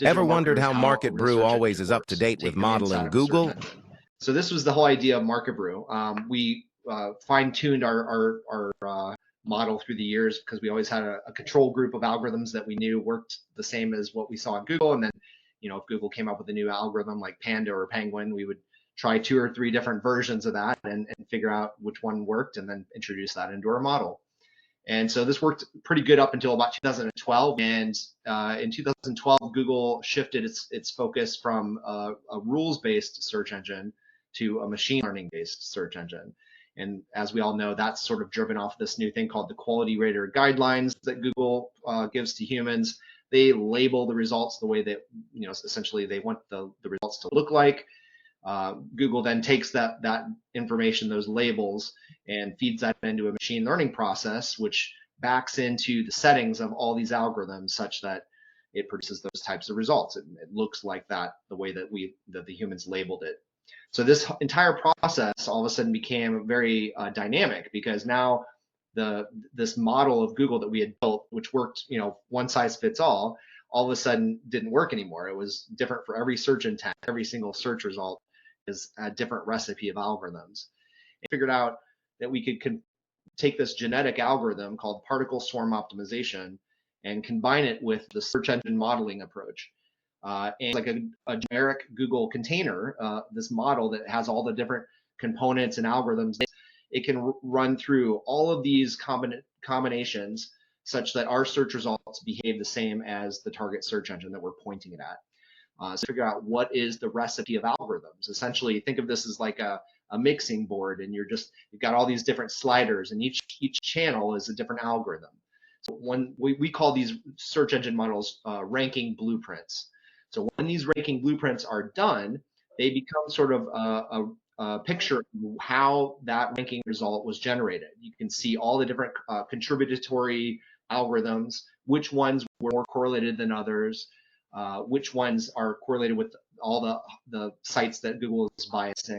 Ever digital wondered marketers how how Market the Brew search always engine is up to works, date with take them inside modeling of a search Google? engine. So this was the whole idea of Market Brew. We fine-tuned our model through the years because we always had a control group of algorithms that we knew worked the same as what we saw in Google. And then, if Google came up with a new algorithm like Panda or Penguin, we would try 2 or 3 different versions of that and figure out which one worked and then introduce that into our model. And so this worked pretty good up until about 2012. And in 2012, Google shifted its focus from a rules-based search engine to a machine learning-based search engine. And as we all know, that's sort of driven off this new thing called the quality rater guidelines that Google gives to humans. They label the results the way that, essentially they want the results to look like. Google then takes that information, those labels, and feeds that into a machine learning process, which backs into the settings of all these algorithms such that it produces those types of results. It looks like that the way that the humans labeled it. So this entire process all of a sudden became very dynamic, because now this model of Google that we had built, which worked, one size fits all of a sudden didn't work anymore. It was different for every search intent. Every single search result is a different recipe of algorithms. And figured out that we could take this genetic algorithm called particle swarm optimization and combine it with the search engine modeling approach. And like a generic Google container, this model that has all the different components and algorithms, it can run through all of these combinations such that our search results behave the same as the target search engine that we're pointing it at. So figure out what is the recipe of algorithms. Essentially, think of this as like a mixing board, and you've got all these different sliders, and each channel is a different algorithm. So when we call these search engine models ranking blueprints. So when these ranking blueprints are done, they become sort of a picture of how that ranking result was generated. You can see all the different contributory algorithms, which ones were more correlated than others, which ones are correlated with all the sites that Google is biasing.